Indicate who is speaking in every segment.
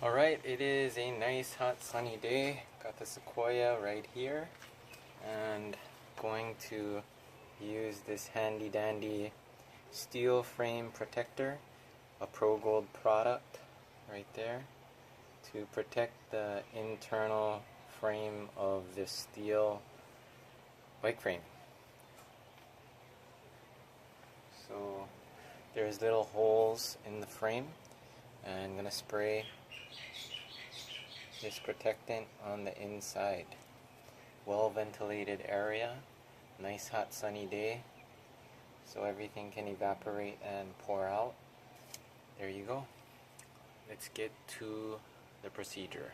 Speaker 1: Alright, it is a nice hot sunny day. Got the Sequoia right here and going to use this handy dandy steel frame protector, a ProGold product right there, to protect the internal frame of this steel bike frame. So there's little holes in the frame, and I'm going to spray this protectant on the inside. Well ventilated area, nice hot sunny day, so everything can evaporate and pour out. There you go. Let's get to the procedure.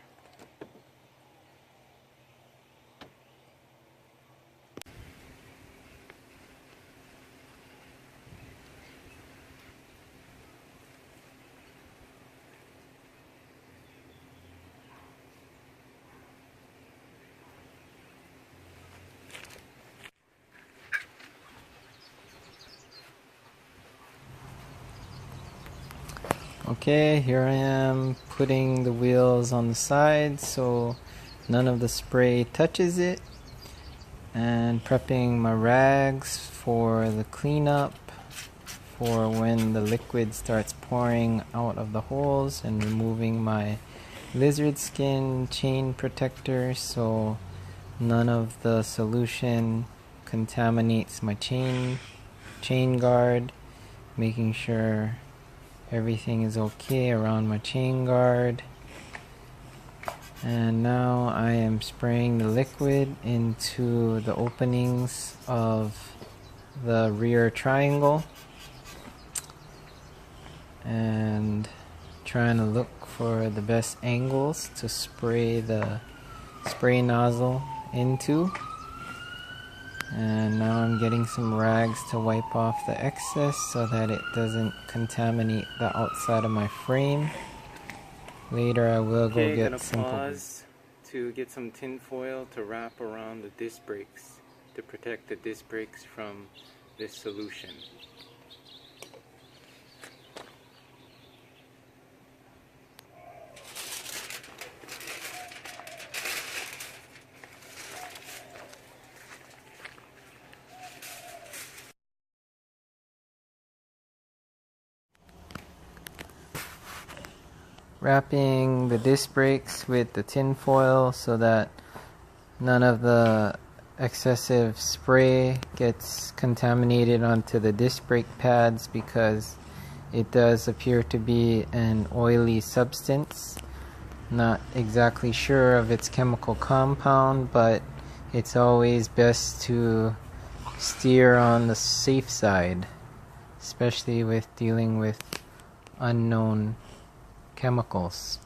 Speaker 1: Okay, here I am putting the wheels on the side so none of the spray touches it, and prepping my rags for the cleanup for when the liquid starts pouring out of the holes, and removing my lizard skin chain protector so none of the solution contaminates my chain guard, making sure everything is okay around my chain guard. And now I am spraying the liquid into the openings of the rear triangle and trying to look for the best angles to spray the spray nozzle into. And now I'm getting some rags to wipe off the excess so that it doesn't contaminate the outside of my frame. Later I will go get some. Pause to get some tin foil to wrap around the disc brakes to protect the disc brakes from this solution. Wrapping the disc brakes with the tin foil so that none of the excessive spray gets contaminated onto the disc brake pads, because it does appear to be an oily substance. Not exactly sure of its chemical compound, but it's always best to steer on the safe side, especially with dealing with unknown chemicals.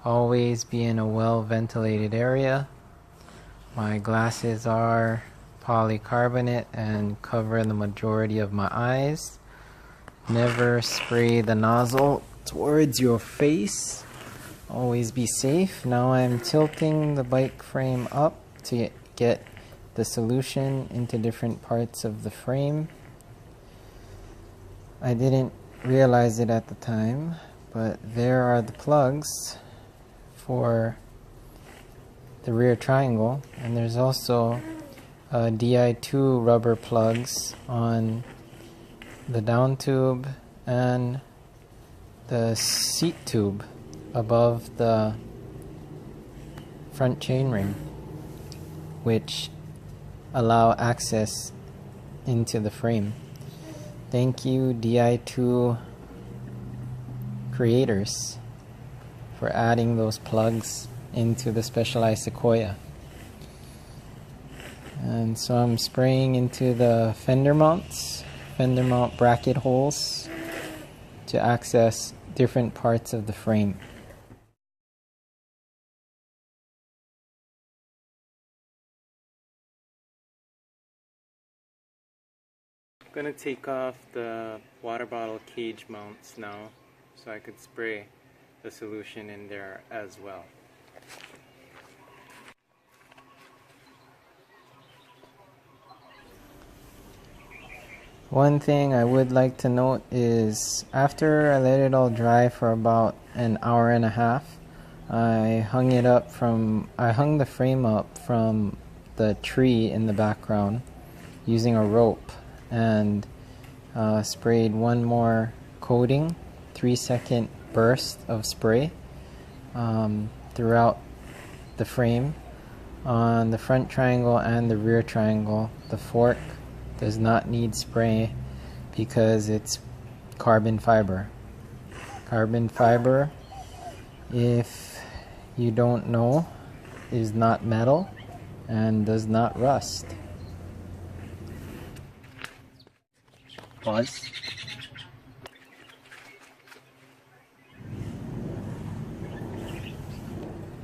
Speaker 1: Always be in a well ventilated area. My glasses are polycarbonate and cover the majority of my eyes. Never spray the nozzle towards your face. Always be safe. Now I'm tilting the bike frame up to get the solution into different parts of the frame. I didn't realize it at the time, but there are the plugs for the rear triangle, and there's also Di2 rubber plugs on the down tube and the seat tube above the front chainring, which allow access into the frame. Thank you, Di2 creators, for adding those plugs into the Specialized Sequoia. And so I'm spraying into the fender mount bracket holes to access different parts of the frame. I'm going to take off the water bottle cage mounts now, so I could spray the solution in there as well. One thing I would like to note is after I let it all dry for about an hour and a half. I hung the frame up from the tree in the background using a rope, and sprayed one more coating, 3-second burst of spray throughout the frame on the front triangle and the rear triangle. The fork does not need spray because it's carbon fiber. Carbon fiber, if you don't know, is not metal and does not rust. Pause.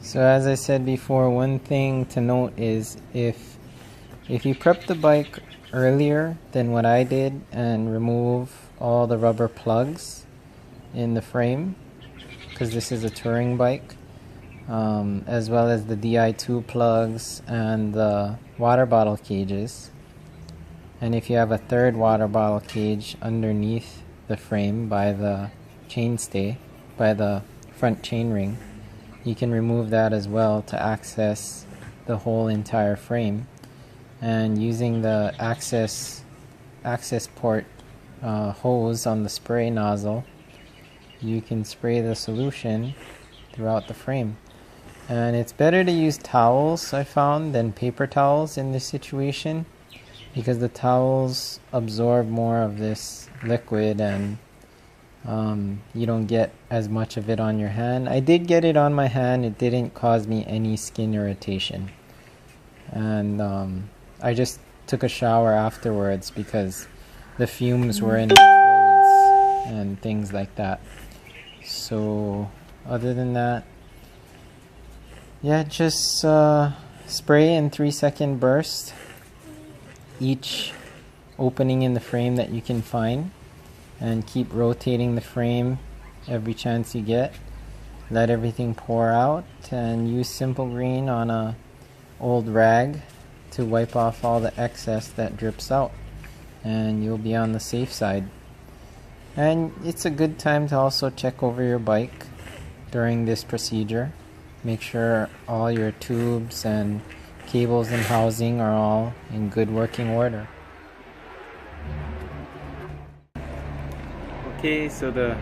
Speaker 1: So as I said before, one thing to note is if you prep the bike earlier than what I did and remove all the rubber plugs in the frame, because this is a touring bike, as well as the Di2 plugs and the water bottle cages, and if you have a third water bottle cage underneath the frame by the chainstay, by the front chainring, you can remove that as well to access the whole entire frame. And using the access port hose on the spray nozzle, you can spray the solution throughout the frame. And it's better to use towels, I found, than paper towels in this situation, because the towels absorb more of this liquid and you don't get as much of it on your hand. I did get it on my hand. It didn't cause me any skin irritation. And I just took a shower afterwards because the fumes were in my clothes and things like that. So other than that, yeah, just spray in 3-second bursts each opening in the frame that you can find, and keep rotating the frame every chance you get. Let everything pour out, and use Simple Green on a old rag to wipe off all the excess that drips out, and you'll be on the safe side. And it's a good time to also check over your bike during this procedure. Make sure all your tubes and cables and housing are all in good working order. Okay, so the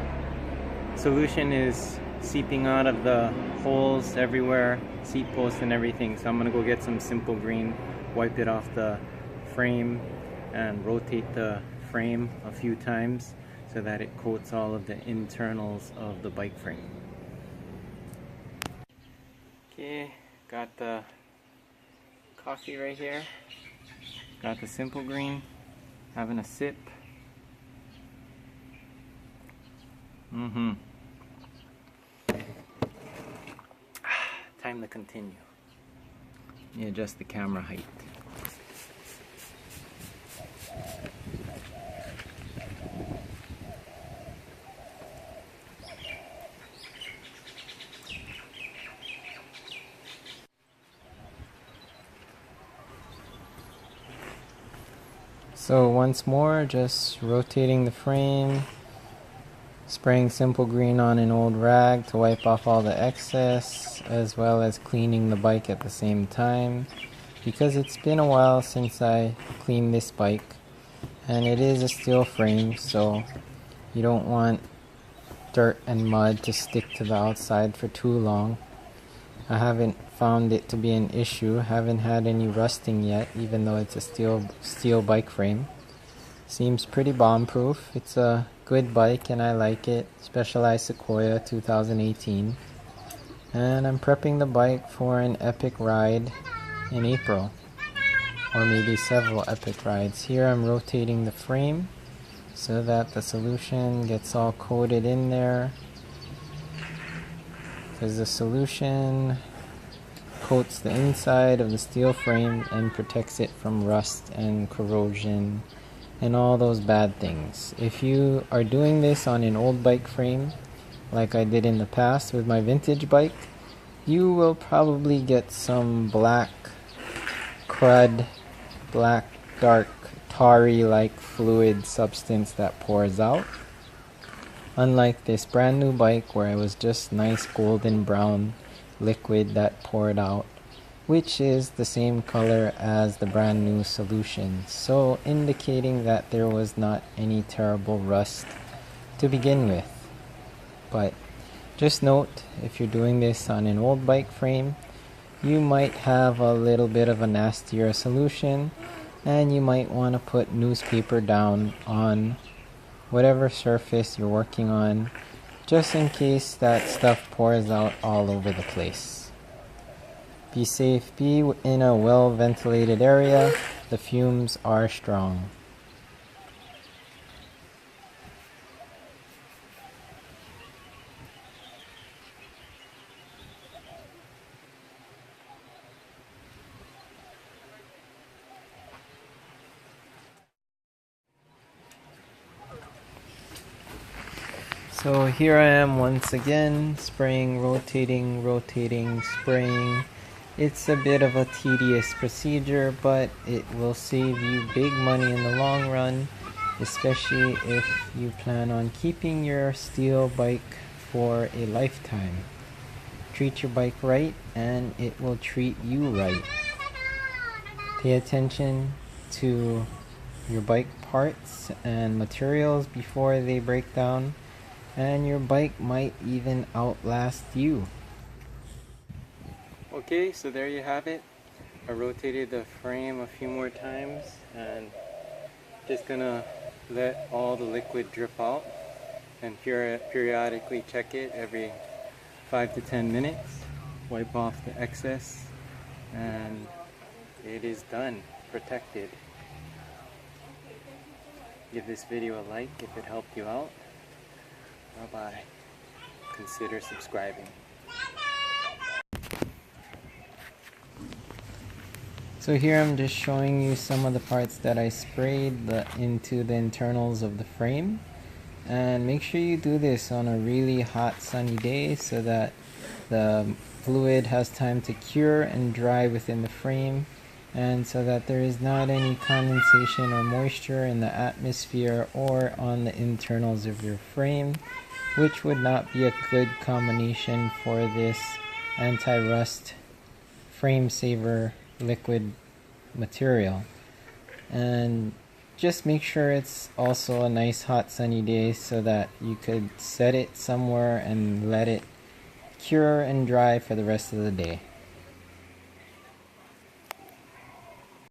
Speaker 1: solution is seeping out of the holes everywhere, seat posts and everything. So I'm gonna go get some Simple Green, wipe it off the frame, and rotate the frame a few times so that it coats all of the internals of the bike frame. Okay, got the coffee right here. Got the Simple Green, having a sip. Time to continue. Let me adjust the camera height. So once more, just rotating the frame, spraying Simple Green on an old rag to wipe off all the excess, as well as cleaning the bike at the same time, because it's been a while since I cleaned this bike, and it is a steel frame, so you don't want dirt and mud to stick to the outside for too long. I haven't found it to be an issue, haven't had any rusting yet, even though it's a steel bike frame. Seems pretty bomb-proof. It's a good bike and I like it. Specialized Sequoia 2018. And I'm prepping the bike for an epic ride in April. Or maybe several epic rides. Here I'm rotating the frame so that the solution gets all coated in there. Because the solution coats the inside of the steel frame and protects it from rust and corrosion and all those bad things. If you are doing this on an old bike frame, like I did in the past with my vintage bike, you will probably get some black crud, black dark tarry like fluid substance that pours out. Unlike this brand new bike where it was just nice golden brown liquid that poured out, which is the same color as the brand new solution, so indicating that there was not any terrible rust to begin with. But just note, if you're doing this on an old bike frame, you might have a little bit of a nastier solution, and you might want to put newspaper down on whatever surface you're working on, just in case that stuff pours out all over the place. Be safe, be in a well ventilated area, the fumes are strong. So here I am once again, spraying, rotating, spraying. It's a bit of a tedious procedure, but it will save you big money in the long run, especially if you plan on keeping your steel bike for a lifetime. Treat your bike right, and it will treat you right. Pay attention to your bike parts and materials before they break down, and your bike might even outlast you. Okay, so there you have it. I rotated the frame a few more times and just gonna let all the liquid drip out and periodically check it every 5 to 10 minutes. Wipe off the excess and it is done, protected. Give this video a like if it helped you out. Bye-bye. Consider subscribing. So here I'm just showing you some of the parts that I sprayed into the internals of the frame. And make sure you do this on a really hot sunny day so that the fluid has time to cure and dry within the frame, and so that there is not any condensation or moisture in the atmosphere or on the internals of your frame, which would not be a good combination for this anti-rust frame saver liquid material. And just make sure it's also a nice hot sunny day so that you could set it somewhere and let it cure and dry for the rest of the day.